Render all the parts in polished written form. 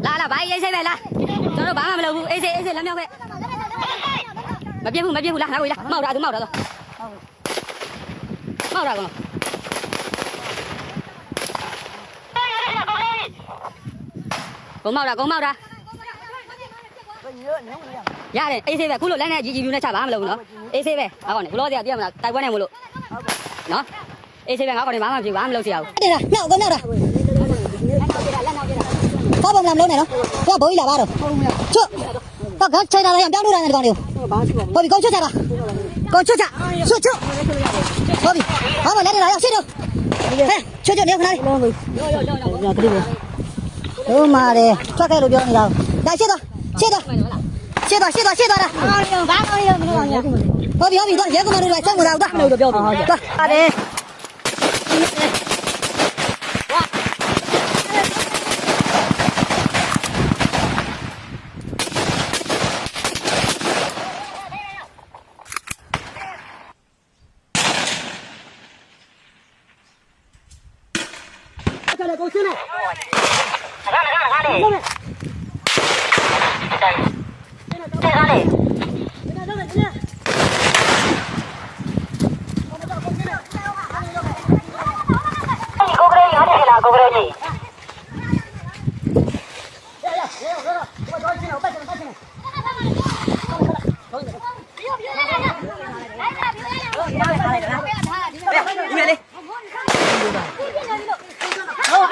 လာဘာအေးဆေးပဲလားကျွန်တော်ဘာမှမလုပ်ဘူးအေးဆေးလက်မြောက်ခဲ့မပြည့်ဘူးလားငါကိုလားမောက်တာသူမောက်တာကောင်ကုန်းမောက်တာရတယ်အေးဆေးပဲခုလို့လက်နဲ့ကြီးပြူနဲ့ချဘာမှမလုပ်ဘူးနော်အေးဆေးပဲငါကောင်နေဘလို့တရားပြရမလားတိုက်ပွဲနဲ့မို့လို့နော်အေးဆေးပဲငါကောင်နေဘာမှမဖြစ်ဘာမှမလုပ်ချင်ဘူးတယ်လားမြောက်တာဘာမှမလုပ်နဲ့နော်ဘယ်ဘိုးကြီးလာပါတော့ချွတ်တော့ခါချိုင်လာရအောင်ပြောင်းလို့ရတယ်ကောင်လေးဟောပြီကောချွတ်ချတာကောချွတ်ချချွတ်ဟောပြီဘာမှလက်နေလာရရှင်းတော့ဟဲ့ချွတ်နေခဏလေးရောကလေးတို့မာတယ်ထွက်ခဲ့လို့ပြောနေတာဒါရှင်းတော့တာဘာကောင်းရောမလို့ပါဘူးဟောပြီတော့ရဲကမတို့လိုက်ဆက်မလာဘူးတော့ပြောပြီတော့ပါတယ်来，给我进来！在哪里？你过不来，你还得来，过不来你。我找进来，我带进来。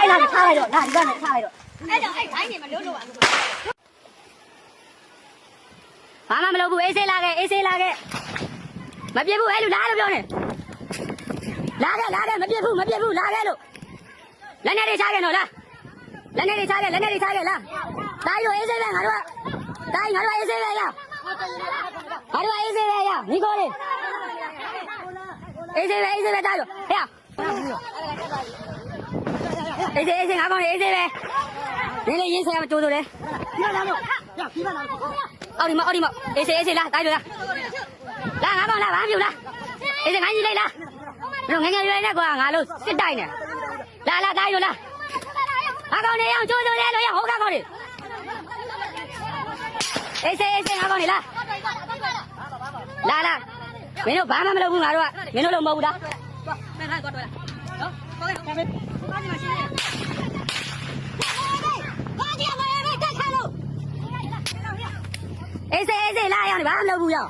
အဲ့ဒါထားလိုက်တော့ဒါဒီကနေထားလိုက်တော့အဲ့တော့အဲ့တိုင်းနေမလို့လို့ပါဘာမှမလုပ်ဘူးအေးဆေးလာခဲ့မပြစ်ဘူးအဲ့လိုလာလို့ပြောနေလာခဲ့မပြစ်ဘူးလာခဲ့လို့လက်နဲ့တွေချခဲ့နော်လားလက်နဲ့တွေချခဲ့လားတိုင်းတို့အေးဆေးပဲငါတို့အေးဆေးပဲရညီကိုလေးအေးဆေးပဲတိုင်းတို့ဟဲ့အေးဆေးငါကောင်းနေအေးဆေးပဲနင်းလေးရင်းဆရာမကြိုးဆိုတယ်အော်ဒီမအေးဆေးလားတိုင်းလို့လားငါကောင်းလားဘာပြုလားအေးဆေးငါကြီးလိုက်လားငယ်ရွယ်နဲ့ကွာငါလို့စစ်တိုက်နေလာတိုင်းလို့လားငါကောင်းနေအောင်ကြိုးဆိုတယ်လို့ရဟိုကကောင်းနေအေးဆေးငါကောင်းနေလားမင်းတို့ဘာမှမလုပ်ဘူးငါတို့ကမင်းတို့လုံးမဟုတ်ဘူးလားပြန်ထားသွားတော့နော်ခေါ်ခဲ့ဘာဒီမှာရှင်းနေအေးဆေးလာရအောင်ဘာမှမလုပ်ဘူးရော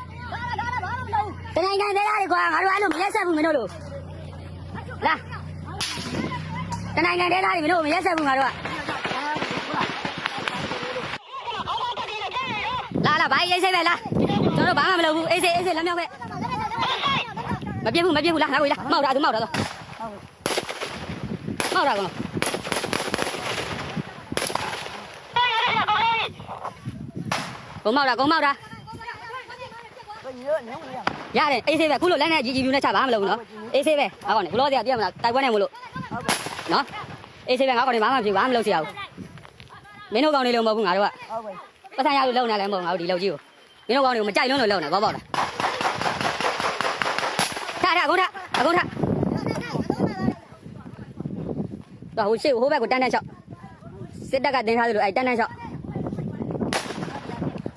တနိုင်ငံသေးရတယ်ကွာငါတို့အဲ့လိုမရက်ဆက်ဘူးမင်းတို့လို့လာတနိုင်ငံသေးရတယ်မင်းတို့မရက်ဆက်ဘူးငါတို့ကလာဘာအေးဆေးပဲလားကျွန်တော်ဘာမှမလုပ်ဘူးအေးဆေးလက်မြောက်ခဲ့မပြည့်ဘူးလားငါကိုလားမောက်တာကောင်ကုန်းမောက်တာရတယ်အေးဆေးပဲခုလို့လက်နဲ့ကြီးပြူနဲ့ချဘာမှမလုပ်ဘူးနော်အေးဆေးပဲငါကောင်နေဘလို့တရားပြရမလားတိုက်ပွဲနဲ့မို့လို့နော်အေးဆေးပဲငါကောင်နေဘာမှမဖြစ်ဘာမှမလုပ်ချင်ဘူးမင်းတို့ကောင်နေလို့မဟုတ်ဘူးငါတို့ကပတ်စံရလို့လုံနေလည်းမဟုတ်ငါတို့ဒီလုံကြီးကိုမင်းတို့ကောင်တွေကိုမကြိုက်လုံးလို့လုံနေဘောပေါက်လားအကုန်ထတော့ဟိုရှေ့ဟိုဘက်ကိုတန်းချောက်စစ်တပ်ကတင်ထားသလိုအဲ့တန်းချောက်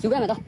ယူခဲ့မယ်တော့